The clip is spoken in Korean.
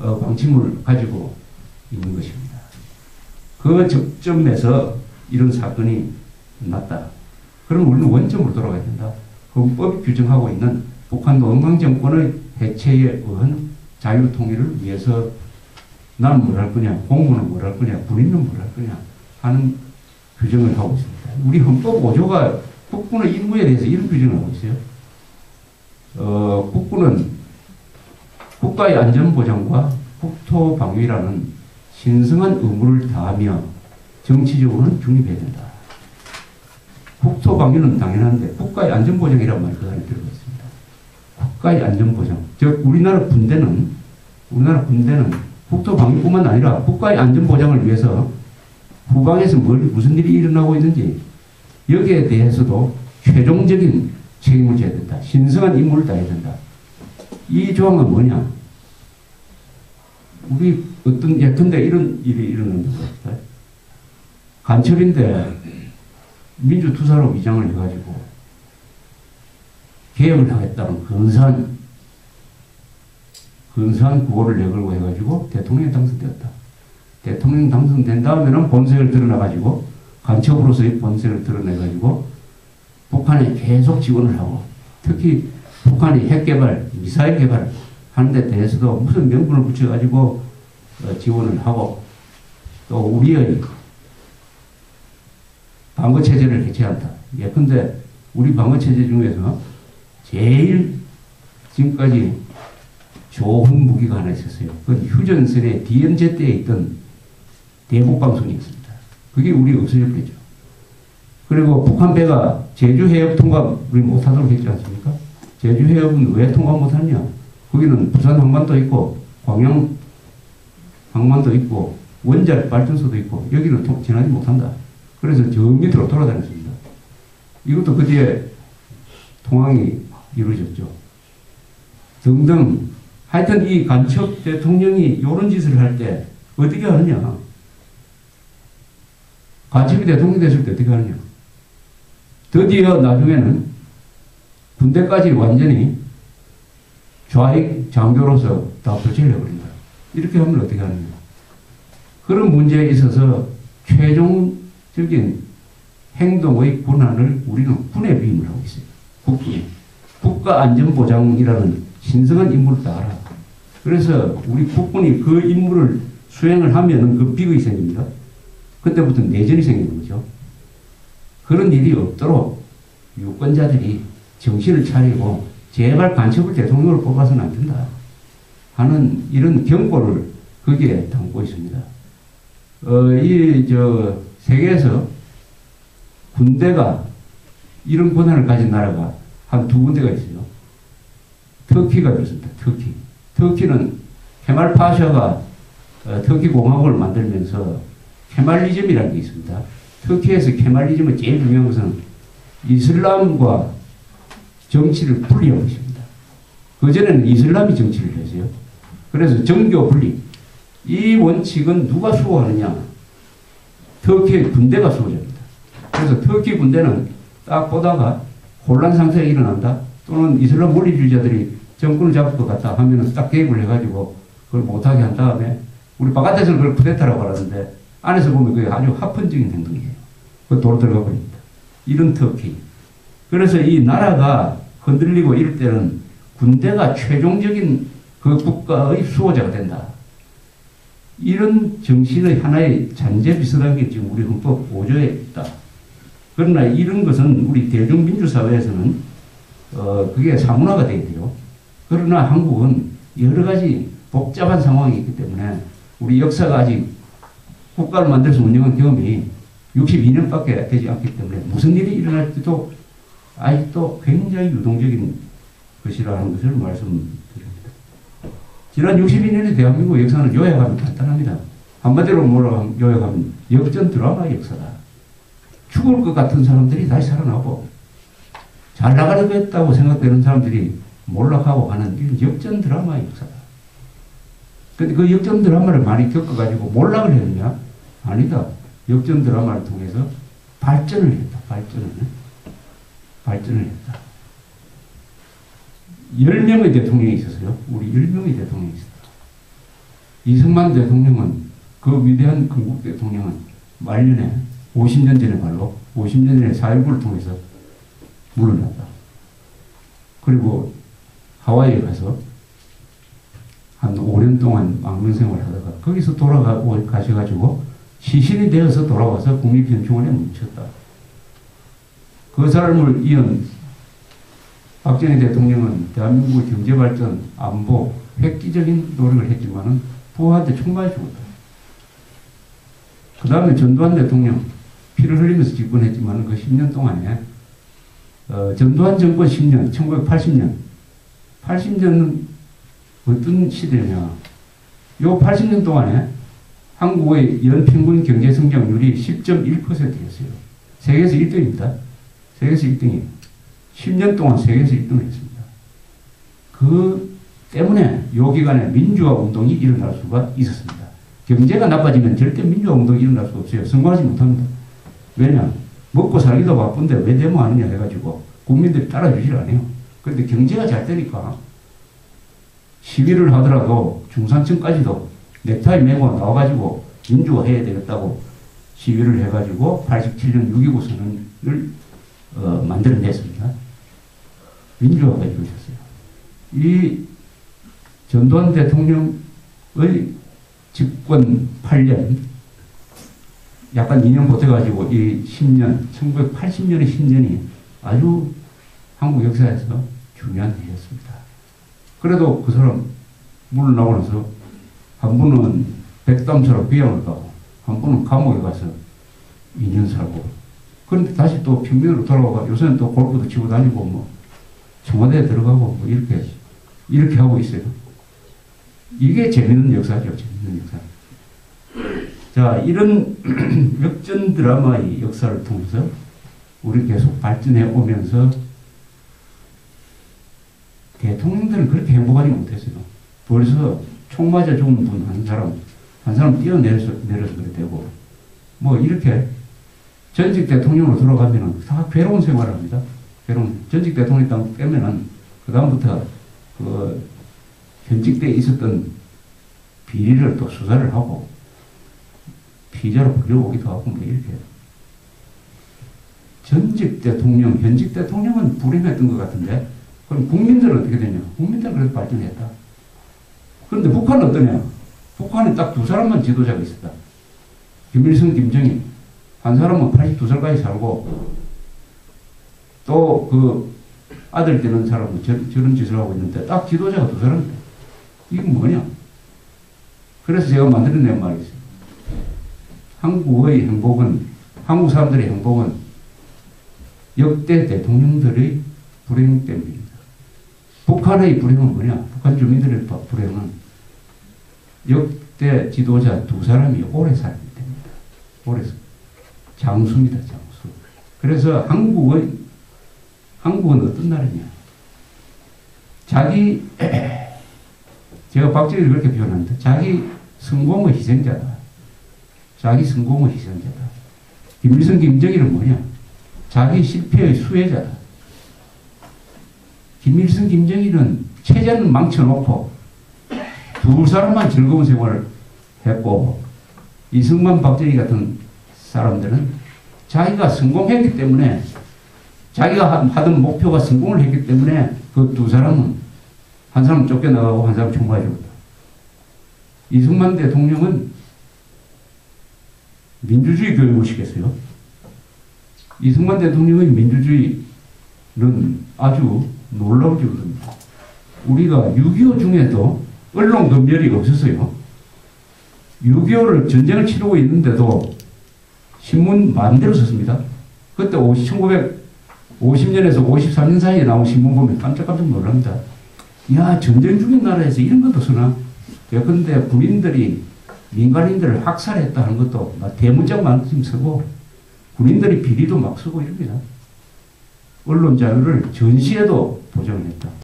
방침을 가지고 있는 것입니다. 그 접점에서 이런 사건이 났다. 그럼 우리는 원점으로 돌아가야 된다. 헌법이 규정하고 있는 북한 노동당 정권의 해체에 의한 자유통일을 위해서 나는 뭘 할 거냐, 공무는 뭘 할 거냐, 군인은 뭘 할 거냐 하는 규정을 하고 있습니다. 우리 헌법 5조가 국군의 임무에 대해서 이런 규정을 하고 있어요. 국군은 국가의 안전보장과 국토방위라는 신성한 의무를 다하며 정치적으로는 중립해야 된다. 국토방위는 당연한데 국가의 안전보장이라는 말이 그 안에 들어가 있습니다. 국가의 안전보장. 즉 우리나라 군대는 국토방위뿐만 아니라 국가의 안전보장을 위해서 후방에서 무슨 일이 일어나고 있는지 여기에 대해서도 최종적인 책임을 져야 된다. 신성한 임무를 다해야 된다. 이 조항은 뭐냐? 우리 예컨대 이런 일이 일어난다고 합시다. 간첩인데 민주투사로 위장을 해가지고 개혁을 하겠다는 근사한 구호를 내걸고 해가지고 대통령이 당선되었다. 대통령 당선된 다음에는 본색을 드러나가지고 간첩으로서의 본색을 드러내가지고 북한에 계속 지원을 하고 특히 북한이 핵개발, 미사일 개발 하는 데 대해서도 무슨 명분을 붙여가지고 지원을 하고 또 우리의 방어체제를 해체한다. 예컨대 우리 방어체제 중에서 제일 지금까지 좋은 무기가 하나 있었어요. 그건 휴전선의 DMZ 때에 있던 대북방송이었습니다. 그게 우리 없어질 거죠. 그리고 북한 배가 제주 해협 통과 우리 못하도록 했지 않습니까? 제주 해협은 왜 통과 못하냐? 거기는 부산 항만도 있고 광양 항만도 있고 원자력 발전소도 있고 여기는 지나지 못한다. 그래서 저 밑으로 돌아다녔습니다. 이것도 그 뒤에 통항이 이루어졌죠. 등등 하여튼 이 간첩 대통령이 이런 짓을 할 때 어떻게 하느냐? 간첩이 대통령 됐을 때 어떻게 하느냐? 드디어 나중에는 군대까지 완전히 좌익 장교로서 다 교체해버린다. 이렇게 하면 어떻게 하느냐? 그런 문제에 있어서 최종적인 행동의 권한을 우리는 군에 위임을 하고 있어요. 국군에. 국가안전보장이라는 신성한 임무를 따라. 그래서 우리 국군이 그 임무를 수행을 하면은 그 비극이 생깁니다. 그때부터 내전이 생기는 거죠. 그런 일이 없도록 유권자들이 정신을 차리고 제발 간첩을 대통령으로 뽑아서는 안 된다 하는 이런 경고를 거기에 담고 있습니다. 세계에서 군대가 이런 권한을 가진 나라가 한 두 군데가 있어요. 터키가 그렇습니다. 터키는 케말 파샤가 터키 공화국을 만들면서 케말리즘이라는 게 있습니다. 터키에서 케말리즘의 제일 중요한 것은 이슬람과 정치를 분리하고 있습니다. 그전에는 이슬람이 정치를 했어요. 그래서 정교 분리. 이 원칙은 누가 수호하느냐? 터키의 군대가 수호자입니다. 그래서 터키 군대는 딱 보다가 혼란 상태가 일어난다. 또는 이슬람 원리주의자들이 정권을 잡을 것 같다 하면은 딱 개입을 해가지고 그걸 못하게 한 다음에 우리 바깥에서는 그걸 쿠데타라고 하는데 안에서 보면 그게 아주 합헌적인 행동이에요. 그 도로 들어가 버립니다. 이런 터키. 그래서 이 나라가 흔들리고 이럴 때는 군대가 최종적인 그 국가의 수호자가 된다. 이런 정신의 하나의 잔재 비슷한 게 지금 우리 헌법 5조에 있다. 그러나 이런 것은 우리 대중민주사회에서는 그게 사문화가 되어야 돼요. 그러나 한국은 여러 가지 복잡한 상황이 있기 때문에 우리 역사가 아직 국가를 만들어서 운영한 경험이 62년밖에 되지 않기 때문에 무슨 일이 일어날지도 아직도 굉장히 유동적인 것이라는 것을 말씀드립니다. 지난 62년의 대한민국 역사는 요약하면 간단합니다. 한마디로 뭐라고 요약하면 역전 드라마 역사다. 죽을 것 같은 사람들이 다시 살아나고 잘 나가려고 생각되는 사람들이 몰락하고 하는 이런 역전 드라마 역사다. 근데 그 역전 드라마를 많이 겪어가지고 몰락을 했느냐? 아니다. 역전 드라마를 통해서 발전을 했다. 발전을 했다. 10명의 대통령이 있었어요. 우리 10명의 대통령이 있었다. 이승만 대통령은, 그 위대한 건국 대통령은 말년에 50년 전에 말로 50년 전에 4.19를 통해서 물러났다. 그리고 하와이에 가서 한 5년 동안 망명생활을 하다가 거기서 가셔가지고 시신이 되어서 돌아와서 국립현충원에 묻혔다. 그 사람을 이은 박정희 대통령은 대한민국의 경제발전, 안보, 획기적인 노력을 했지만은 부하한테 총맞아 죽었다. 그 다음에 전두환 대통령 피를 흘리면서 집권했지만은 그 10년 동안에 전두환 정권 10년, 1980년, 80년은 어떤 시대냐? 요 80년 동안에 한국의 연평균 경제 성장률이 10.1%였어요. 세계에서 1등입니다. 세계에서 1등이에요. 10년 동안 세계에서 1등을 했습니다. 그 때문에 요 기간에 민주화 운동이 일어날 수가 있었습니다. 경제가 나빠지면 절대 민주화 운동이 일어날 수가 없어요. 성공하지 못합니다. 왜냐? 먹고 살기도 바쁜데 왜 데모하느냐 해가지고 국민들이 따라주질 않아요. 그런데 경제가 잘 되니까 시위를 하더라도 중산층까지도 넥타이 메고 나와가지고 민주화해야 되겠다고 시위를 해가지고 87년 6.29 선언을 만들어냈습니다. 민주화가 이루어졌어요. 이 전두환 대통령의 집권 8년, 약간 2년 버텨가지고 이 10년, 1980년의 10년이 아주 한국 역사에서 중요한 해였습니다. 그래도 그 사람 물러나고 나서 한 분은 백담처럼 비양을 가고 한 분은 감옥에 가서 2년 살고, 그런데 다시 또 평민으로 돌아오고 요새는 또 골프도 치고 다니고 뭐 청와대에 들어가고 뭐 이렇게 하고 있어요. 이게 재밌는 역사죠. 재밌는 역사. 자, 이런 역전 드라마의 역사를 통해서 우리 계속 발전해 오면서 대통령들은 그렇게 행복하지 못했어요. 벌써 총 맞아 죽은 분 한 사람 뛰어내려서 그래 되고, 뭐 이렇게 전직 대통령으로 들어가면은 다 괴로운 생활을 합니다. 전직 대통령 딱 빼면은 그다음부터 그 현직 때 있었던 비리를 또 수사를 하고 피자로 불려오기도 하고 뭐 이렇게. 전직 대통령, 현직 대통령은 불행했던 것 같은데, 그럼 국민들은 어떻게 되냐? 국민들은 그래도 발전했다. 그런데 북한은 어떠냐? 북한에 딱 두 사람만 지도자가 있었다. 김일성, 김정일. 한 사람은 82살까지 살고, 또 그 아들 되는 사람은 저런 짓을 하고 있는데, 딱 지도자가 두 사람이다. 이건 뭐냐? 그래서 제가 만들어낸 말이 있어요. 한국의 행복은, 한국 사람들의 행복은 역대 대통령들의 불행 때문입니다. 북한의 불행은 뭐냐? 북한 주민들의 불행은 역대 지도자 두 사람이 오래 살기 때문입니다. 오래 장수입니다. 장수. 그래서 한국은 어떤 나라냐? 제가 박정희를 그렇게 표현합니다. 자기 성공의 희생자다. 자기 성공의 희생자다. 김일성, 김정일은 뭐냐? 자기 실패의 수혜자다. 김일성, 김정일은 체제는 망쳐놓고 두 사람만 즐거운 생활을 했고, 이승만, 박정희 같은 사람들은 자기가 성공했기 때문에, 자기가 하던 목표가 성공을 했기 때문에 그 두 사람은, 한 사람은 쫓겨나가고 한 사람은 총맞아 죽었다. 이승만 대통령은 민주주의 교육을 시켰어요. 이승만 대통령의 민주주의는 아주 놀라울 정도입니다. 우리가 6.25 중에도 언론 검열이 없었어요. 6.25를 전쟁을 치르고 있는데도 신문 마음대로 썼습니다. 그때 1950년에서 53년 사이에 나온 신문 보면 깜짝깜짝 놀랍니다. 야, 전쟁 중인 나라에서 이런 것도 쓰나? 예컨대 군인들이 민간인들을 학살했다 하는 것도 막 대문짝만 쓰고, 군인들이 비리도 막 쓰고 이럽니다. 언론 자유를 전시에도 보장을 했다.